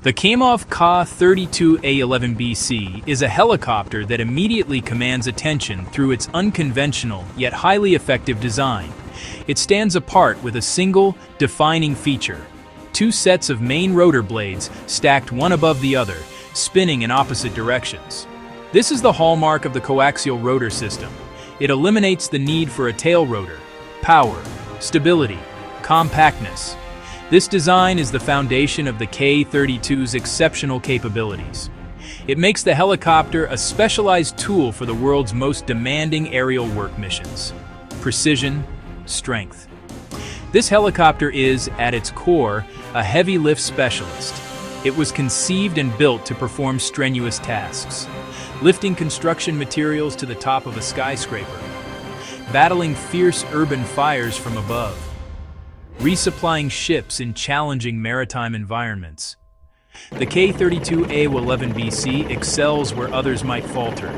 The Kamov Ka-32A11BC is a helicopter that immediately commands attention through its unconventional yet highly effective design. It stands apart with a single, defining feature: two sets of main rotor blades stacked one above the other, spinning in opposite directions. This is the hallmark of the coaxial rotor system. It eliminates the need for a tail rotor. Power, stability, compactness. This design is the foundation of the Ka-32's exceptional capabilities. It makes the helicopter a specialized tool for the world's most demanding aerial work missions. Precision, strength. This helicopter is, at its core, a heavy lift specialist. It was conceived and built to perform strenuous tasks, lifting construction materials to the top of a skyscraper, battling fierce urban fires from above, resupplying ships in challenging maritime environments. The Ka-32A11BC excels where others might falter,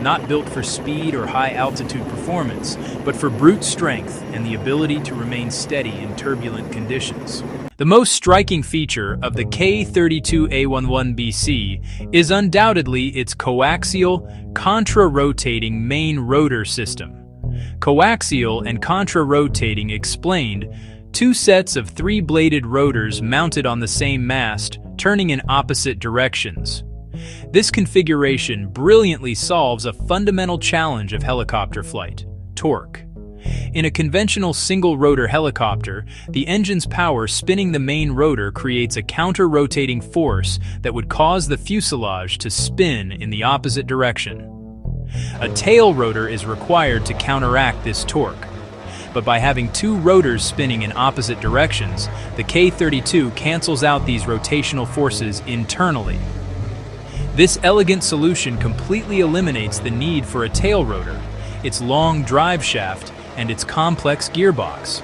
not built for speed or high-altitude performance, but for brute strength and the ability to remain steady in turbulent conditions. The most striking feature of the Ka-32A11BC is undoubtedly its coaxial, contra-rotating main rotor system. Coaxial and contra-rotating explained: two sets of three-bladed rotors mounted on the same mast, turning in opposite directions. This configuration brilliantly solves a fundamental challenge of helicopter flight: torque. In a conventional single-rotor helicopter, the engine's power spinning the main rotor creates a counter-rotating force that would cause the fuselage to spin in the opposite direction. A tail rotor is required to counteract this torque. But by having two rotors spinning in opposite directions, the Ka-32 cancels out these rotational forces internally. This elegant solution completely eliminates the need for a tail rotor, its long drive shaft, and its complex gearbox.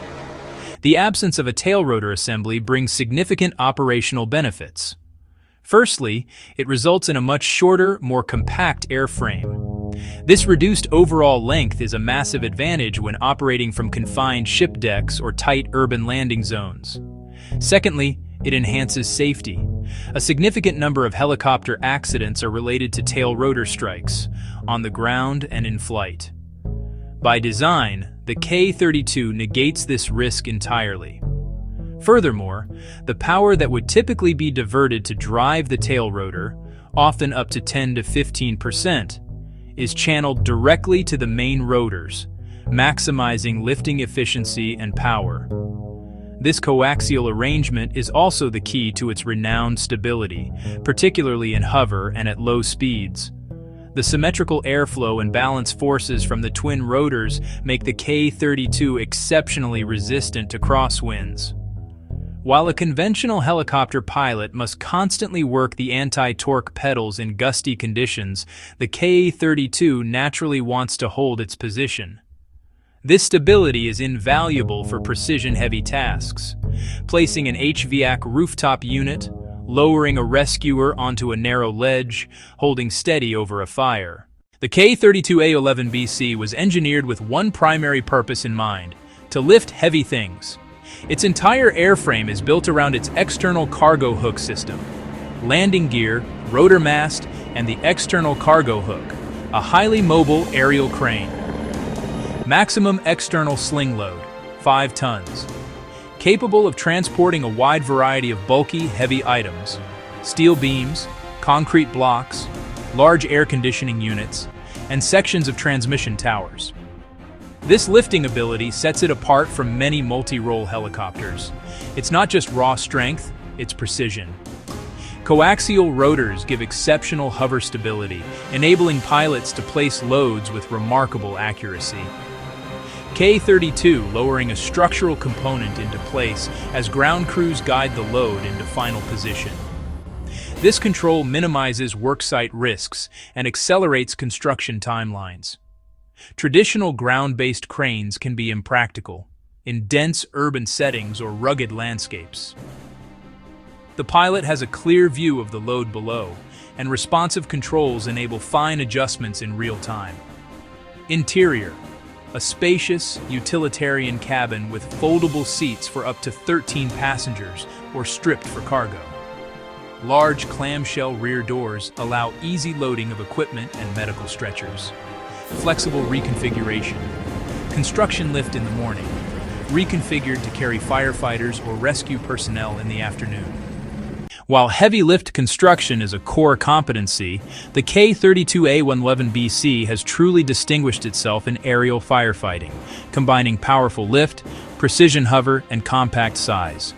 The absence of a tail rotor assembly brings significant operational benefits. Firstly, it results in a much shorter, more compact airframe. This reduced overall length is a massive advantage when operating from confined ship decks or tight urban landing zones. Secondly, it enhances safety. A significant number of helicopter accidents are related to tail rotor strikes, on the ground and in flight. By design, the Ka-32 negates this risk entirely. Furthermore, the power that would typically be diverted to drive the tail rotor, often up to 10 to 15%, is channeled directly to the main rotors, maximizing lifting efficiency and power. This coaxial arrangement is also the key to its renowned stability, particularly in hover and at low speeds. The symmetrical airflow and balance forces from the twin rotors make the Ka-32 exceptionally resistant to crosswinds. While a conventional helicopter pilot must constantly work the anti-torque pedals in gusty conditions, the Ka-32 naturally wants to hold its position. This stability is invaluable for precision-heavy tasks. Placing an HVAC rooftop unit, lowering a rescuer onto a narrow ledge, holding steady over a fire. The Ka-32A11BC was engineered with one primary purpose in mind: to lift heavy things. Its entire airframe is built around its external cargo hook system: landing gear, rotor mast, and the external cargo hook, a highly mobile aerial crane. Maximum external sling load, 5 tons. Capable of transporting a wide variety of bulky, heavy items: steel beams, concrete blocks, large air conditioning units, and sections of transmission towers. This lifting ability sets it apart from many multi-role helicopters. It's not just raw strength, it's precision. Coaxial rotors give exceptional hover stability, enabling pilots to place loads with remarkable accuracy. Ka-32 lowering a structural component into place as ground crews guide the load into final position. This control minimizes worksite risks and accelerates construction timelines. Traditional ground-based cranes can be impractical in dense urban settings or rugged landscapes. The pilot has a clear view of the load below, and responsive controls enable fine adjustments in real time. Interior: a spacious, utilitarian cabin with foldable seats for up to 13 passengers or stripped for cargo. Large clamshell rear doors allow easy loading of equipment and medical stretchers. Flexible reconfiguration. Construction lift in the morning, reconfigured to carry firefighters or rescue personnel in the afternoon. While heavy lift construction is a core competency, the K-32A-111BC has truly distinguished itself in aerial firefighting, combining powerful lift, precision hover, and compact size.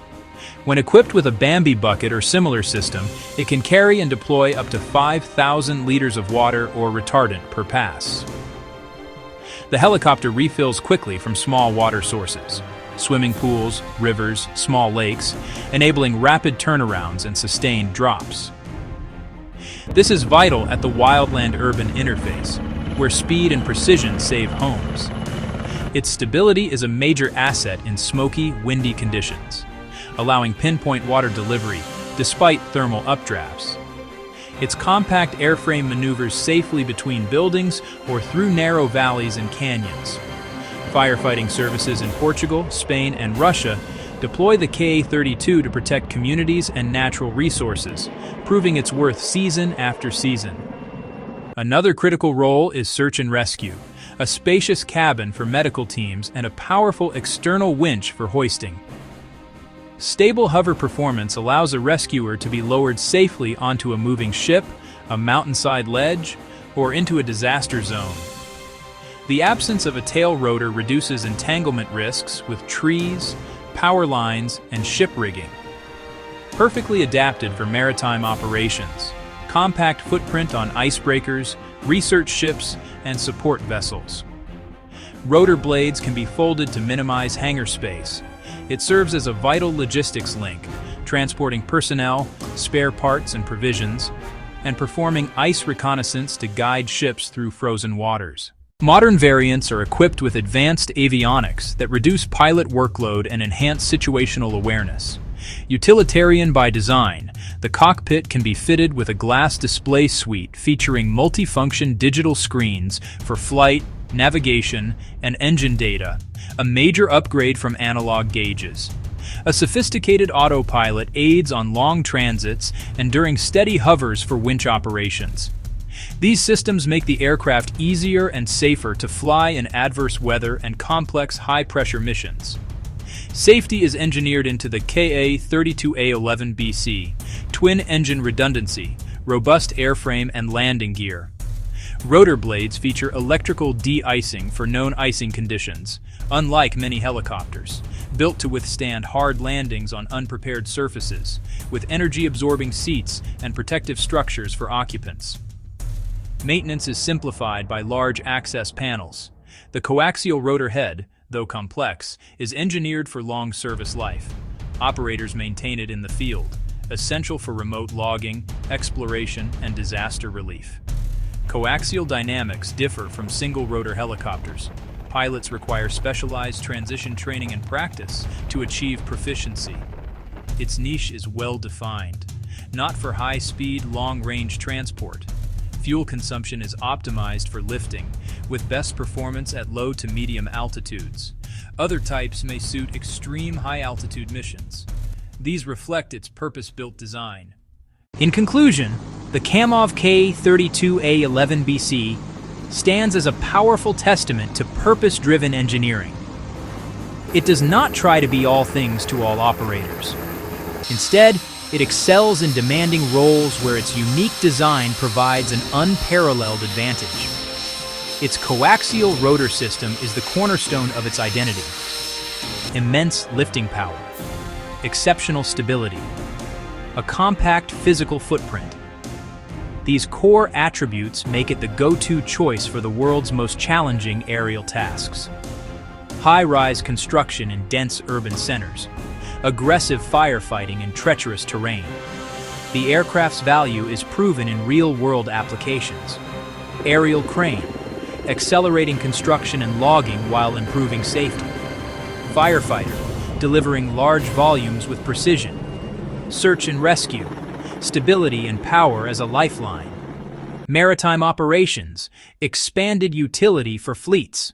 When equipped with a Bambi bucket or similar system, it can carry and deploy up to 5,000 liters of water or retardant per pass. The helicopter refills quickly from small water sources, swimming pools, rivers, small lakes, enabling rapid turnarounds and sustained drops. This is vital at the wildland-urban interface, where speed and precision save homes. Its stability is a major asset in smoky, windy conditions, allowing pinpoint water delivery despite thermal updrafts. Its compact airframe maneuvers safely between buildings or through narrow valleys and canyons. Firefighting services in Portugal, Spain, and Russia deploy the Ka-32 to protect communities and natural resources, proving its worth season after season. Another critical role is search and rescue, a spacious cabin for medical teams and a powerful external winch for hoisting. Stable hover performance allows a rescuer to be lowered safely onto a moving ship, a mountainside ledge, or into a disaster zone. The absence of a tail rotor reduces entanglement risks with trees, power lines, and ship rigging. Perfectly adapted for maritime operations, compact footprint on icebreakers, research ships, and support vessels. Rotor blades can be folded to minimize hangar space. It serves as a vital logistics link, transporting personnel, spare parts and provisions, and performing ice reconnaissance to guide ships through frozen waters. Modern variants are equipped with advanced avionics that reduce pilot workload and enhance situational awareness. Utilitarian by design, the cockpit can be fitted with a glass display suite featuring multifunction digital screens for flight, navigation, and engine data, a major upgrade from analog gauges. A sophisticated autopilot aids on long transits and during steady hovers for winch operations. These systems make the aircraft easier and safer to fly in adverse weather and complex high-pressure missions. Safety is engineered into the Ka-32A-11BC, twin-engine redundancy, robust airframe and landing gear. Rotor blades feature electrical de-icing for known icing conditions, unlike many helicopters, built to withstand hard landings on unprepared surfaces, with energy-absorbing seats and protective structures for occupants. Maintenance is simplified by large access panels. The coaxial rotor head, though complex, is engineered for long service life. Operators maintain it in the field, essential for remote logging, exploration, and disaster relief. Coaxial dynamics differ from single-rotor helicopters. Pilots require specialized transition training and practice to achieve proficiency. Its niche is well-defined, not for high-speed, long-range transport. Fuel consumption is optimized for lifting, with best performance at low to medium altitudes. Other types may suit extreme high-altitude missions. These reflect its purpose-built design. In conclusion, the Kamov Ka-32A-11BC stands as a powerful testament to purpose-driven engineering. It does not try to be all things to all operators. Instead, it excels in demanding roles where its unique design provides an unparalleled advantage. Its coaxial rotor system is the cornerstone of its identity. Immense lifting power, exceptional stability, a compact physical footprint. These core attributes make it the go-to choice for the world's most challenging aerial tasks. High-rise construction in dense urban centers, aggressive firefighting in treacherous terrain. The aircraft's value is proven in real-world applications. Aerial crane, accelerating construction and logging while improving safety. Firefighter, delivering large volumes with precision. Search and rescue, stability and power as a lifeline. Maritime operations, expanded utility for fleets.